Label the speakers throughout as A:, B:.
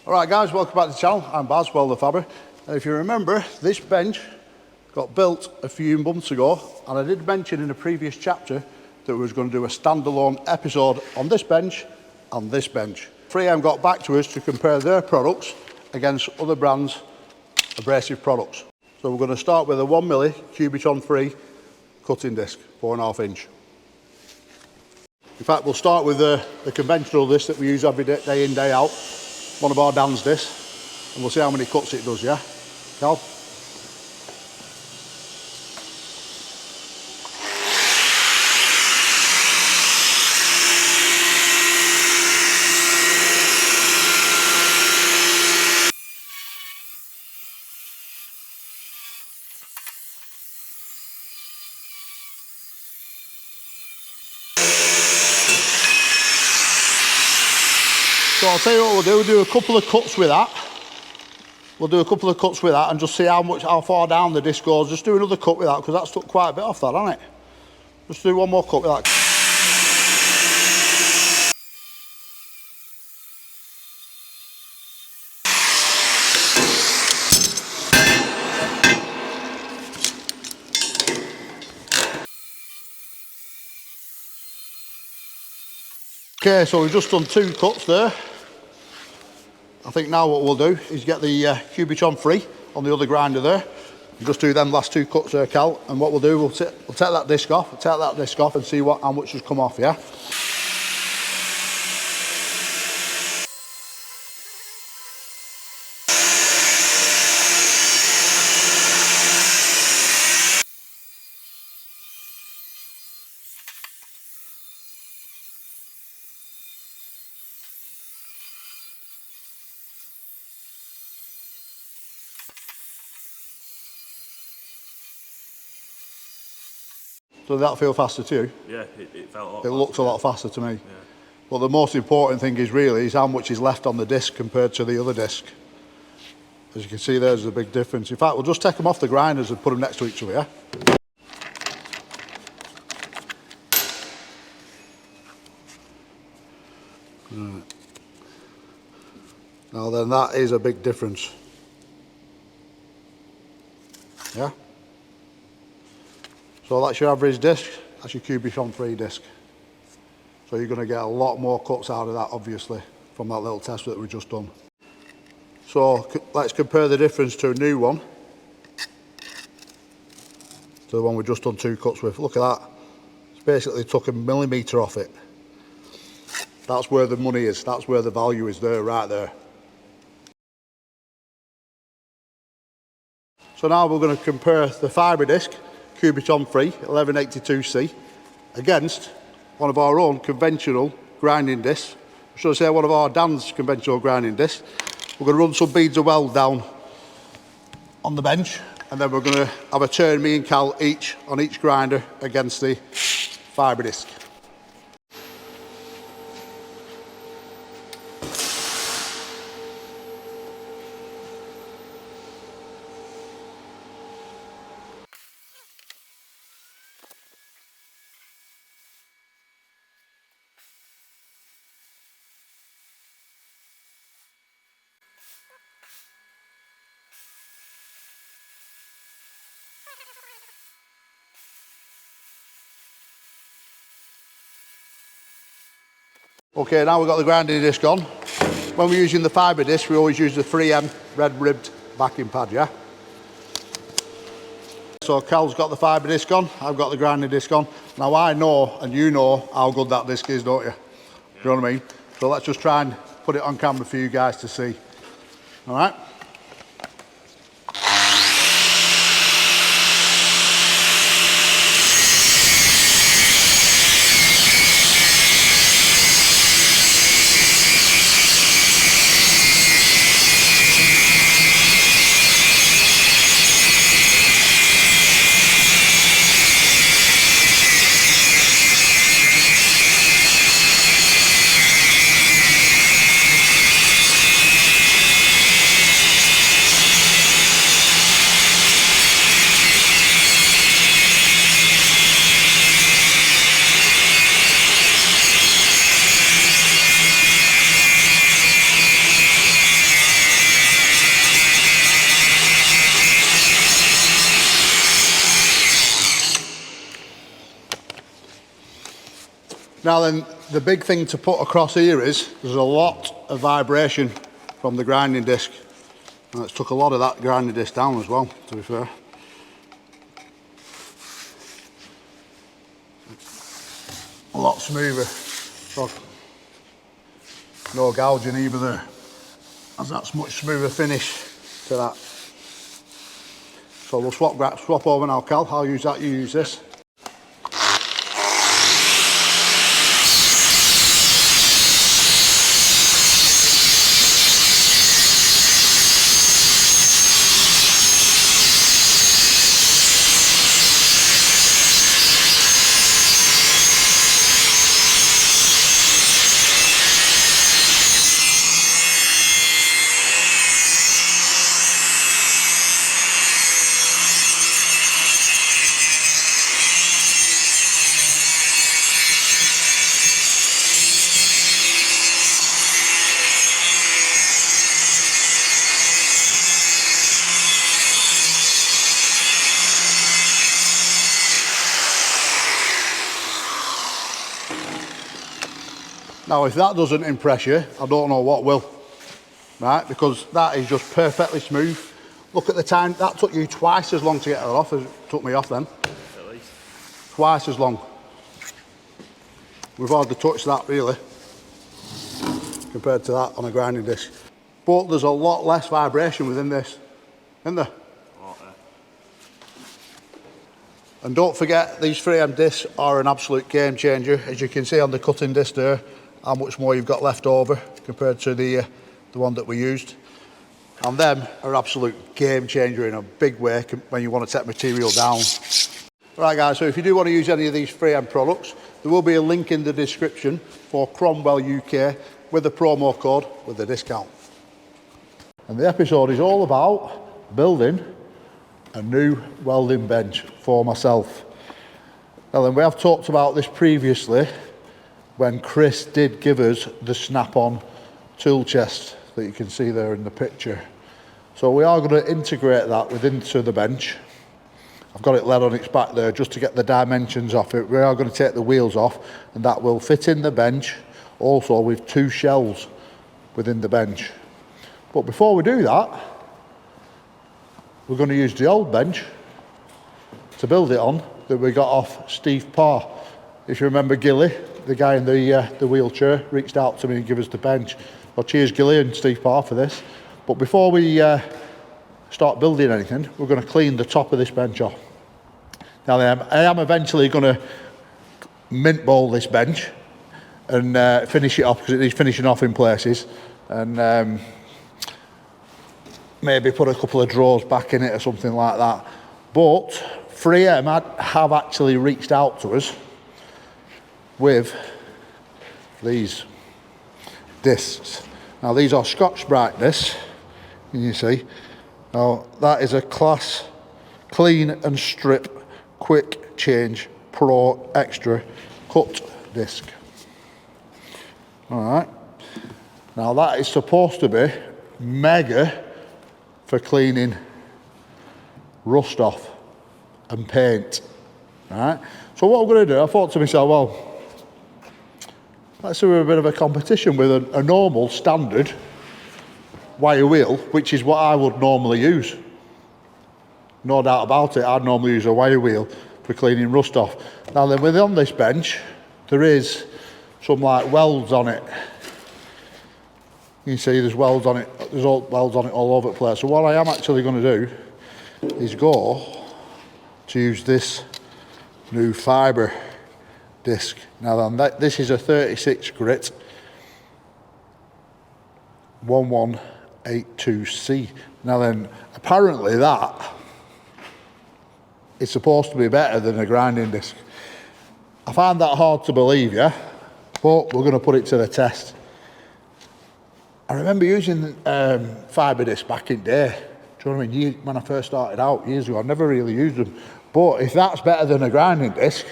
A: Alright guys, welcome back to the channel. I'm Baz, WELDERFABBER. And if you remember, this bench got built a few months ago, and I did mention in a previous chapter that we was going to do a standalone episode on this bench and this bench. 3M got back to us to compare their products against other brands' abrasive products. So we're going to start with a 1mm Cubitron free cutting disc, 4.5 inch. In fact, we'll start with the conventional disc that we use every day in, day out. One of our Dan's discs, and we'll see how many cuts it does, yeah? Cal? So I'll tell you what we'll do a couple of cuts with that. We'll do a couple of cuts with that and just see how far down the disc goes. Just do another cut with that, because that's took quite a bit off that, hasn't it? Just do one more cut with that. Okay, so we've just done 2 cuts there. I think now what we'll do is get the Cubitron free on the other grinder there. And just do them last 2 cuts there, Cal. And what we'll do, we'll take that disc off, and see how much has come off, yeah? So did that feel faster to you?
B: Yeah, it felt a lot
A: faster. It looked a lot faster to me.
B: Yeah.
A: But the most important thing is how much is left on the disc compared to the other disc. As you can see, there's a big difference. In fact, we'll just take them off the grinders and put them next to each other, yeah? Right. Now then, that is a big difference. Yeah? So that's your average disc, that's your Cubitron free disc. So you're going to get a lot more cuts out of that, obviously, from that little test that we've just done. So let's compare the difference to a new one, to the one we've just done 2 cuts with. Look at that. It's basically took a millimetre off it. That's where the money is, that's where the value is there, right there. So now we're going to compare the Fibre Disc Cubitron free 1182C against one of our own conventional grinding discs. Should I say one of our Dan's conventional grinding discs. We're going to run some beads of weld down on the bench, and then we're going to have a turn, me and Cal, each on each grinder against the Fibre Disc. Okay, now we've got the grinding disc on. When we're using the Fibre Disc, we always use the 3M red ribbed backing pad, yeah? So Cal's got the Fibre Disc on, I've got the grinding disc on. Now I know, and you know, how good that disc is, don't you? Do you know what I mean? So let's just try and put it on camera for you guys to see. All right? Now then, the big thing to put across here is there's a lot of vibration from the grinding disc. And it's took a lot of that grinding disc down as well, to be fair. A lot smoother. So, no gouging either there. As that's much smoother finish to that. So we'll swap over now, Cal. I'll use that, you use this. Now if that doesn't impress you, I don't know what will, right? Because that is just perfectly smooth. Look at the time, that took you twice as long to get that off as it took me off then. At least. Twice as long. We've hardly touched that really, compared to that on a grinding disc. But there's a lot less vibration within this, isn't there? And don't forget, these 3M discs are an absolute game changer. As you can see on the cutting disc there, how much more you've got left over compared to the one that we used. And them are absolute game changer in a big way when you want to take material down. Right guys, so if you do want to use any of these 3M products, there will be a link in the description for Cromwell UK with the promo code with the discount. And the episode is all about building a new welding bench for myself. Now then, we have talked about this previously when Chris did give us the snap-on tool chest that you can see there in the picture. So we are going to integrate that into the bench. I've got it laid on its back there just to get the dimensions off it. We are going to take the wheels off and that will fit in the bench, also with 2 shelves within the bench. But before we do that, we're going to use the old bench to build it on that we got off Steve Parr. If you remember Gilly, the guy in the wheelchair, reached out to me and gave us the bench. Well, cheers Gilly and Steve Parr for this. But before we start building anything, we're going to clean the top of this bench off. Now I am eventually going to mint bowl this bench and finish it off because it needs finishing off in places. And maybe put a couple of drawers back in it or something like that. But 3M have actually reached out to us with these discs. Now these are Scotch-Brite discs, you see. Now that is a class clean and strip quick change pro extra cut disc. All right. Now that is supposed to be mega for cleaning rust off and paint, right? So what I'm going to do, I thought to myself, well, let's do a bit of a competition with a normal standard wire wheel, which is what I would normally use. No doubt about it, I'd normally use a wire wheel for cleaning rust off. Now then, within this bench, there is some like welds on it. You can see there's welds on it, there's all welds on it all over the place. So what I am actually going to do is go to use this new Fibre Disc. Now then, this is a 36 grit 1182C. Now then, apparently that is supposed to be better than a grinding disc. I find that hard to believe, yeah, but we're going to put it to the test. I remember using Fibre Disc back in the day. Do you know what I mean? When I first started out years ago, I never really used them. But if that's better than a grinding disc,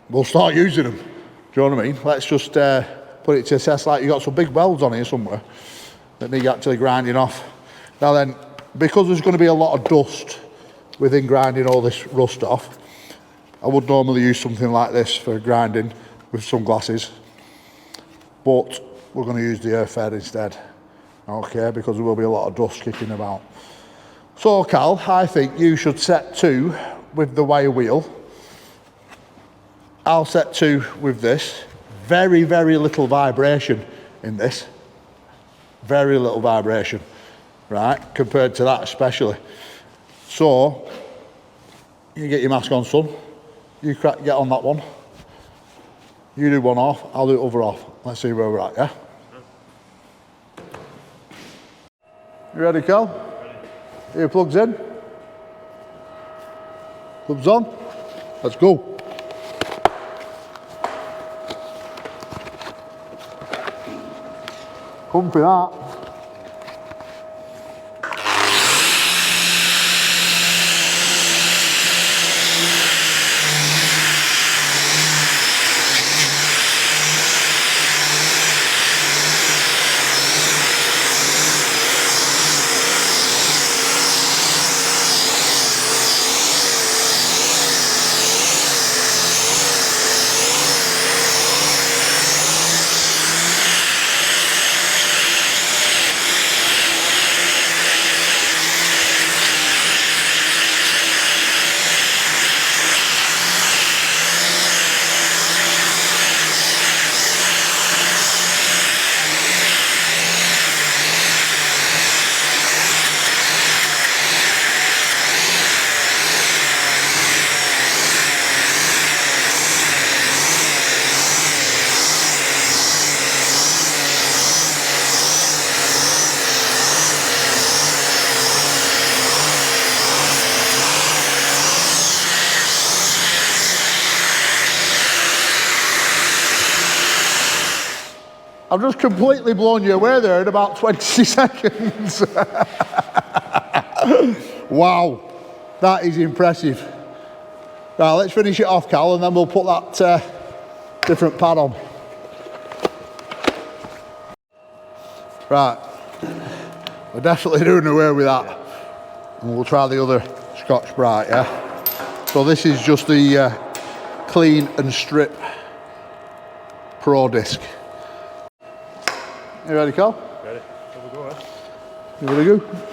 A: we'll start using them. Do you know what I mean? Let's just put it to the test. Like, you got some big welds on here somewhere that need actually grinding off. Now then, because there's going to be a lot of dust within grinding all this rust off, I would normally use something like this for grinding. with sunglasses, but we're going to use the air fair instead, okay, because there will be a lot of dust kicking about. So Cal, I think you should set 2 with the wire wheel. I'll set 2 with this. Very, very little vibration in this. Very little vibration, right, compared to that especially. So, you get your mask on, son. You get on that one. You do one off, I'll do other off. Let's see where we're at, yeah? You ready, Cal? Ready. Earplugs in. Gloves on. Let's go. Comfy that. I've just completely blown you away there in about 20 seconds. Wow, that is impressive. Right, let's finish it off, Cal, and then we'll put that different pad on. Right, we're definitely doing away with that. And we'll try the other Scotch Brite, yeah? So this is just the clean and strip Pro Disc. You ready, Cal?
B: Ready. Here we go, eh?
A: You ready to go?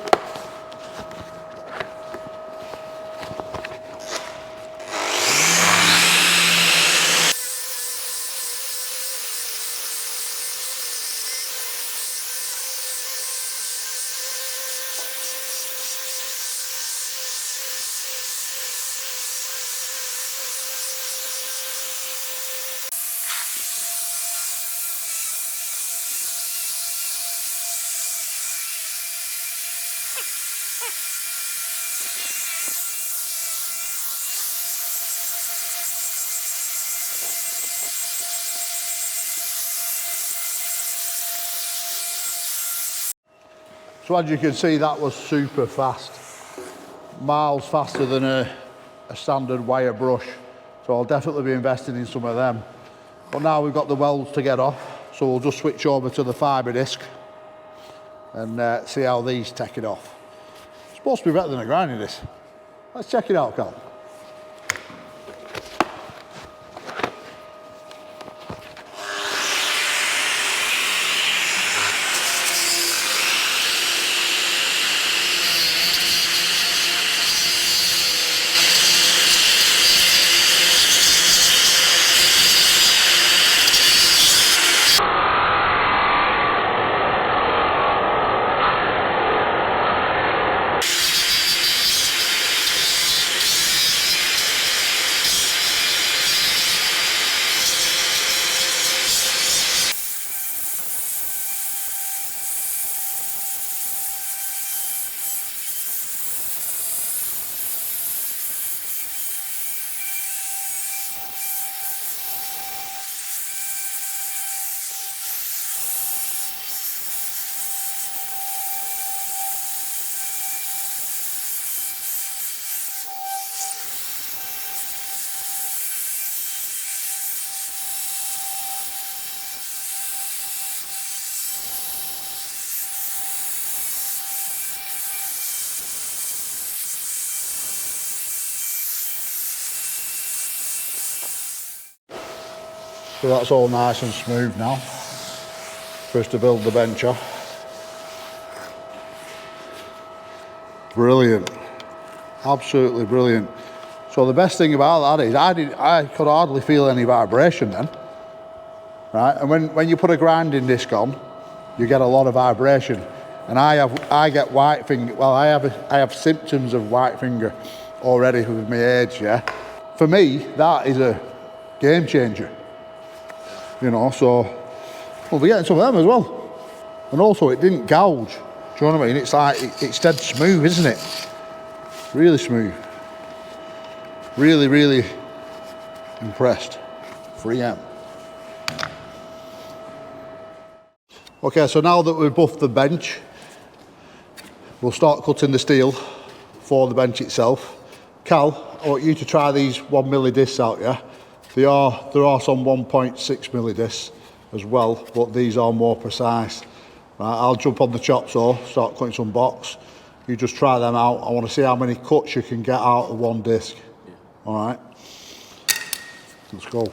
A: So as you can see, that was super fast. Miles faster than a standard wire brush. So I'll definitely be investing in some of them. But now we've got the welds to get off, so we'll just switch over to the Fibre Disc and see how these take it off. It's supposed to be better than a grinding disc. Let's check it out, Cal. So that's all nice and smooth now for us to build the bench off. Brilliant, absolutely brilliant. So the best thing about that is I could hardly feel any vibration then, right? And when you put a grinding disc on, you get a lot of vibration. And I get white finger. Well, I have symptoms of white finger already with my age. Yeah, for me that is a game changer. You know, so we'll be getting some of them as well. And also it didn't gouge. Do you know what I mean? It's like, it's dead smooth, isn't it? Really smooth. Really, really impressed. 3M. Okay, so now that we've buffed the bench, we'll start cutting the steel for the bench itself. Cal, I want you to try these 1mm discs out, yeah? There are some 1.6mm discs as well, but these are more precise. Right, I'll jump on the chop saw, start cutting some box. You just try them out. I want to see how many cuts you can get out of one disc. Yeah. All right, let's go.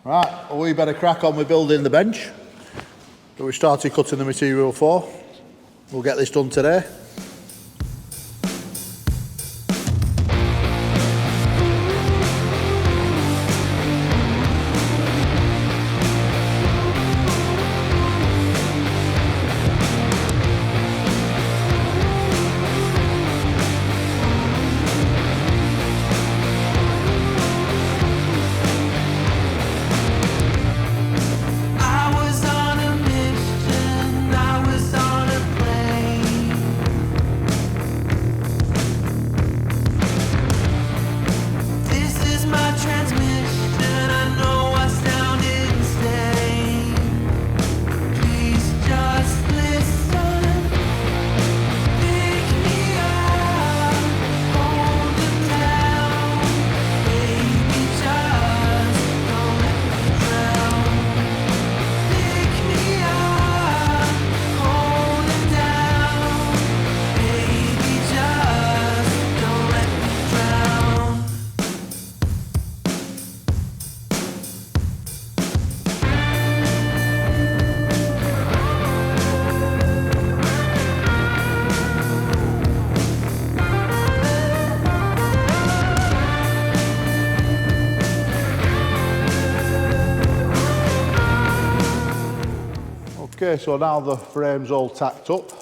A: Right, well, we better crack on with building the bench that we started cutting the material for. We'll get this done today. Okay, so now the frame's all tacked up.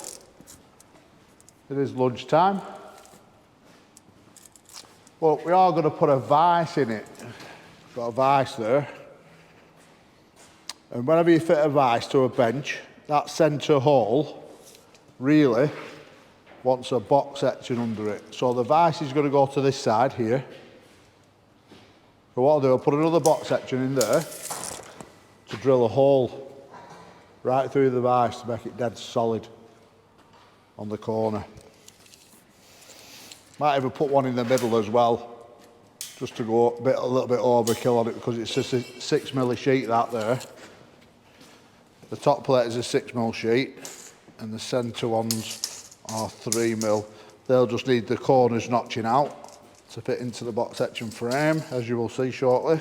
A: It is lunchtime. Well, we are going to put a vise in it. Got a vise there. And whenever you fit a vise to a bench, that centre hole really wants a box section under it. So the vise is going to go to this side here. So what I'll do, I'll put another box section in there to drill a hole right through the vise to make it dead solid on the corner. Might even put one in the middle as well, just to go a little bit overkill on it, because it's just a 6mm sheet that there. The top plate is a 6mm sheet and the centre ones are 3mm. They'll just need the corners notching out. to fit into the box section frame, as you will see shortly.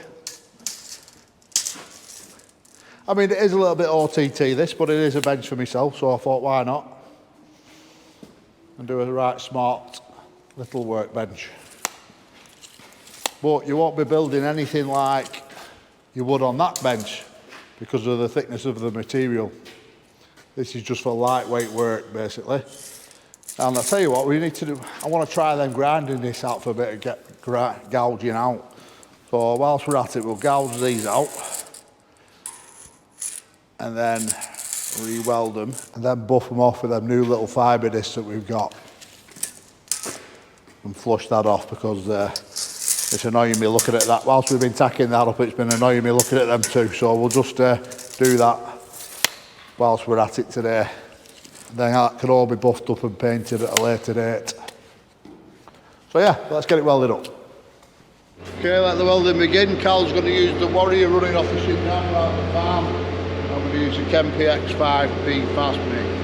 A: I mean, it is a little bit OTT this, but it is a bench for myself, so I thought, why not? And do a right smart little workbench. But you won't be building anything like you would on that bench because of the thickness of the material. This is just for lightweight work, basically. And I'll tell you what we need to do. I want to try then grinding this out for a bit of gouging out. So whilst we're at it, we'll gouge these out and then re-weld them and then buff them off with them new little fibre discs that we've got and flush that off, because it's annoying me looking at that. Whilst we've been tacking that up, it's been annoying me looking at them too, so we'll just do that whilst we're at it today. Then that can all be buffed up and painted at a later date. So yeah, let's get it welded up. Okay, let the welding begin. Carl's going to use the Warrior running off the ship down around the farm. I'm going to use the Kemp X5P fast brake.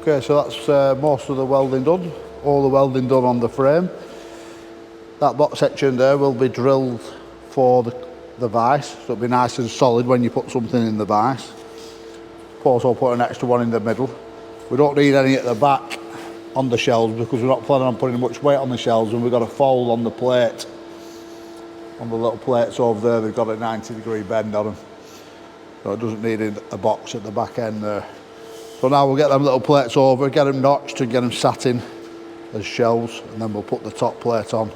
A: Okay, so that's most of the welding done, all the welding done on the frame. That box section there will be drilled for the vise, so it'll be nice and solid when you put something in the vise. suppose I'll put an extra one in the middle. We don't need any at the back on the shelves because we're not planning on putting much weight on the shelves, and we've got a fold on the plate. On the little plates over there, they've got a 90-degree bend on them. So it doesn't need a box at the back end there. So now we'll get them little plates over, get them notched and get them sat in as shelves, and then we'll put the top plate on.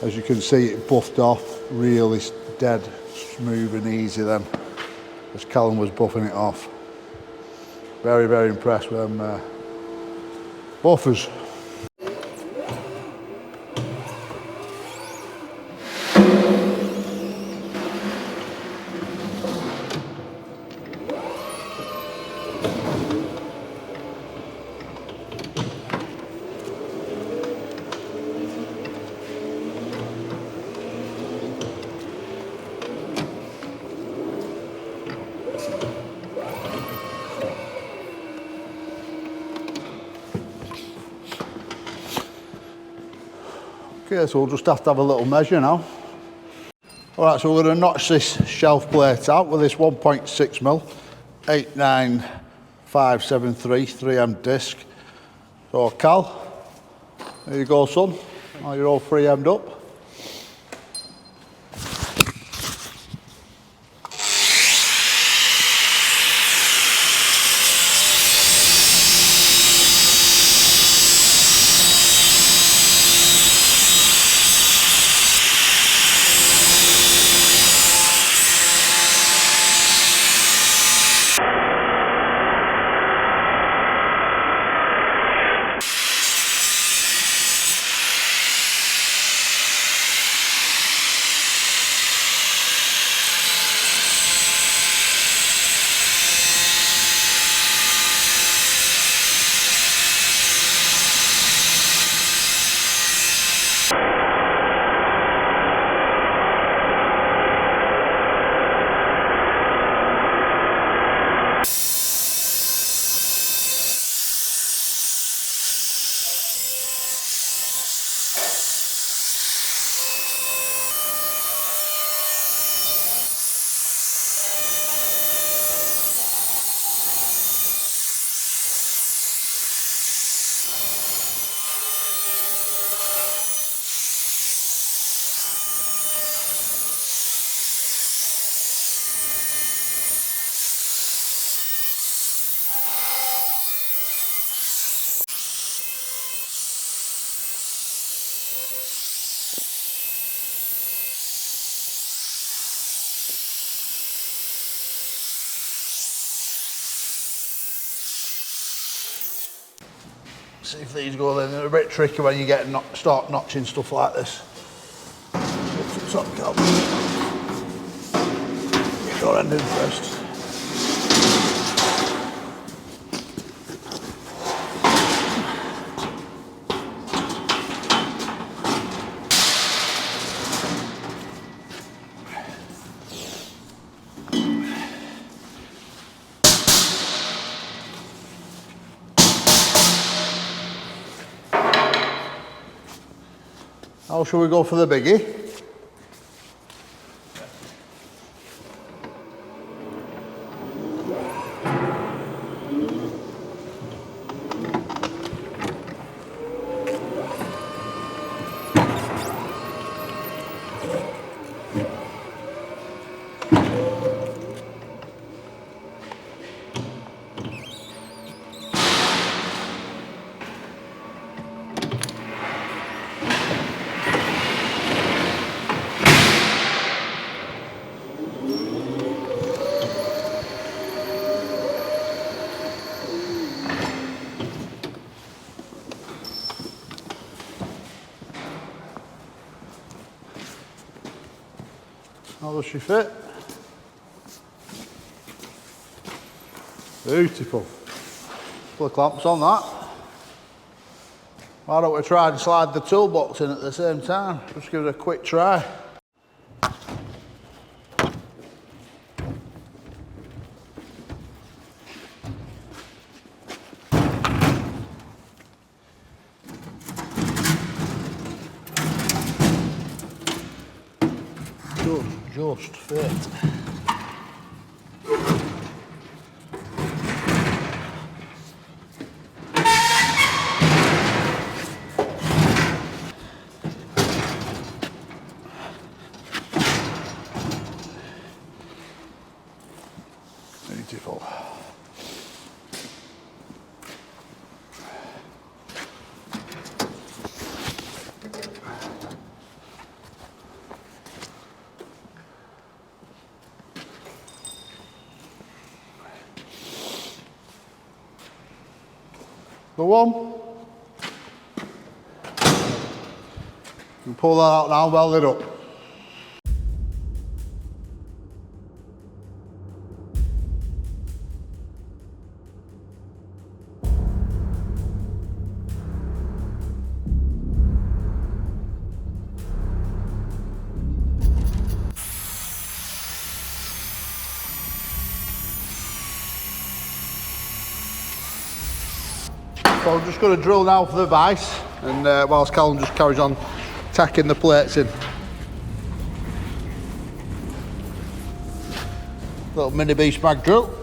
A: As you can see, it buffed off really dead smooth and easy then, as Callum was buffing it off. Very, very impressed with them buffers. Okay, so we'll just have to have a little measure now. Alright, so we're going to notch this shelf plate out with this 1.6mm 89573 3M disc. So Cal, there you go son, now you're all 3M'd up. See if these go in. They're a bit tricky when you start notching stuff like this. Get top cap. Get your end in first. How shall we go for the biggie? How does she fit? Beautiful. Couple of clamps on that. Why don't we try and slide the toolbox in at the same time? Just give it a quick try. Just fit. Beautiful. The one. You pull that out now, weld it up. So I'm just going to drill now for the vise, and whilst Callum just carries on tacking the plates in. Little mini beast mag drill.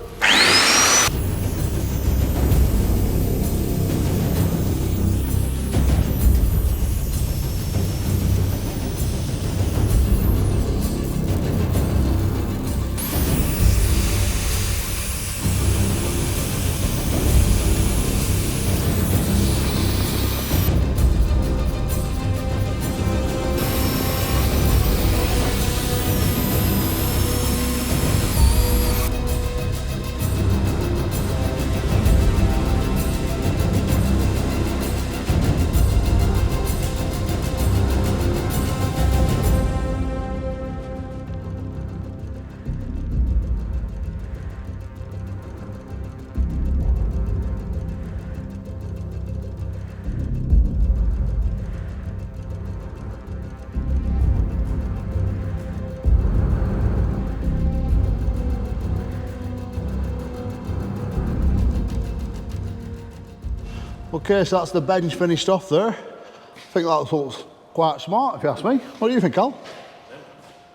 A: Okay, so that's the bench finished off there. I think that looks quite smart, if you ask me. What do you think, Cal?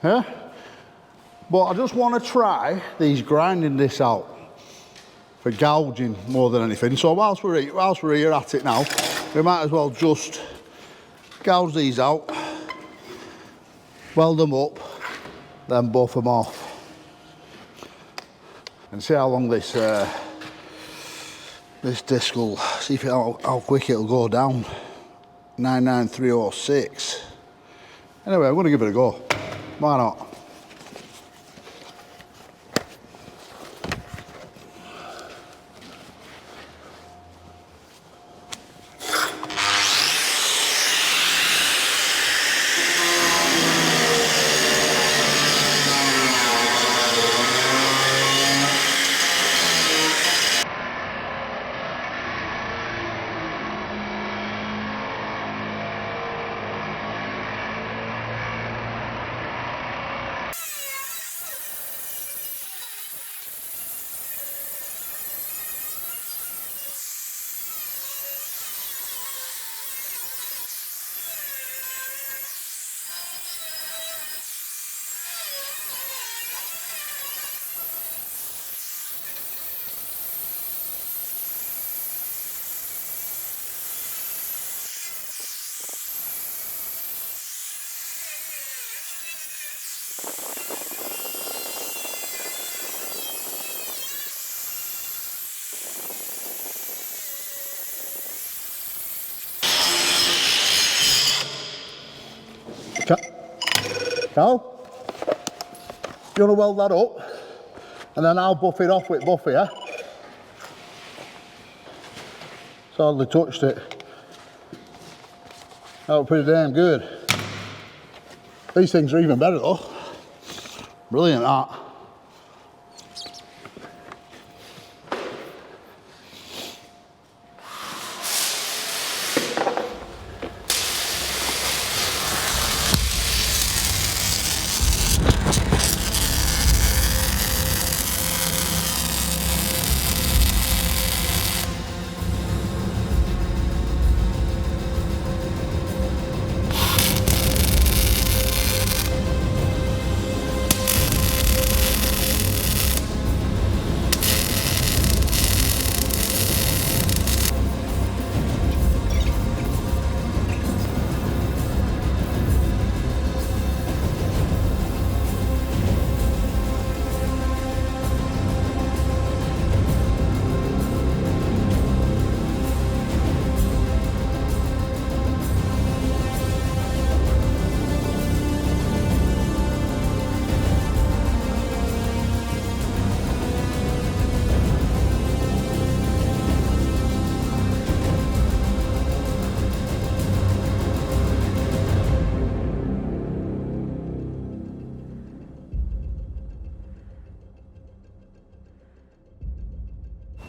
A: Yeah? But I just want to try these grinding this out for gouging more than anything. So whilst we're here at it now, we might as well just gouge these out, weld them up, then buff them off, and see how long this disc will, see if how quick it'll go down. 99306. Anyway, I'm going to give it a go. Why not? Cal, you want to weld that up, and then I'll buff it off with buffer, yeah? It's hardly touched it. That was pretty damn good. These things are even better though. Brilliant, that.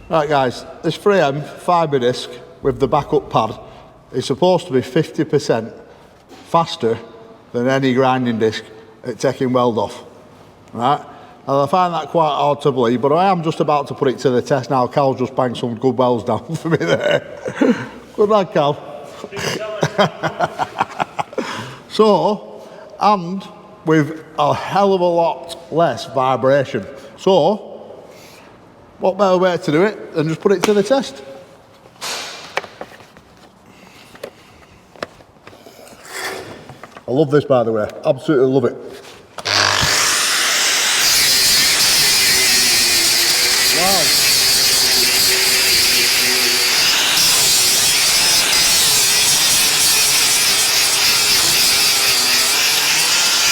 A: Right guys, this 3M Fibre Disc with the backup pad is supposed to be 50% faster than any grinding disc at taking weld off, right? And I find that quite hard to believe, but I am just about to put it to the test now. Cal's just banged some good welds down for me there. Good lad, Cal. So, and with a hell of a lot less vibration. So, what better way to do it than just put it to the test? I love this, by the way. Absolutely love it. Wow.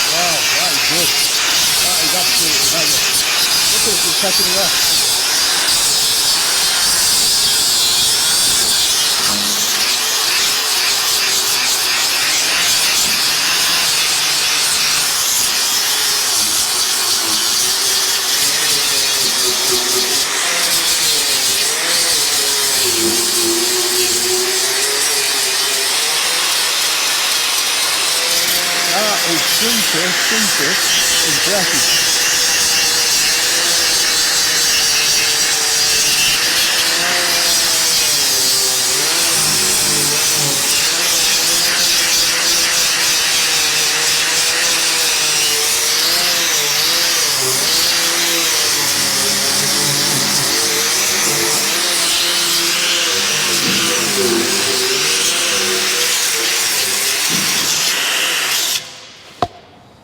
A: Wow, that is good. That is absolutely amazing. Look at it, it's taking it off. That is super impressive.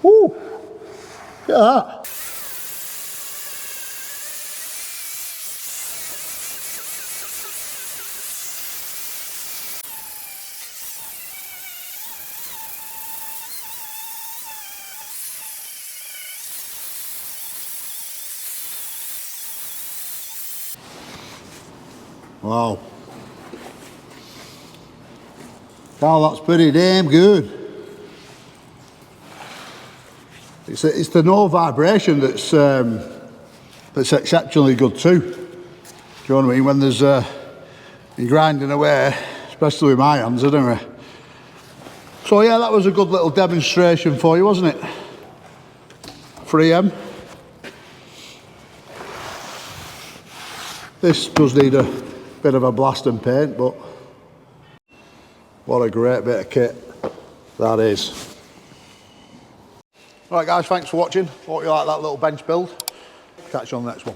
A: Woo! Look at that. Wow. Carl, that's pretty damn good. It's the no vibration that's exceptionally good too. Do you know what I mean? When there's you're grinding away, especially with my hands, anyway. So yeah, that was a good little demonstration for you, wasn't it? 3M. This does need a bit of a blast and paint, but what a great bit of kit that is. Alright guys, thanks for watching. Hope you like that little bench build. Catch you on the next one.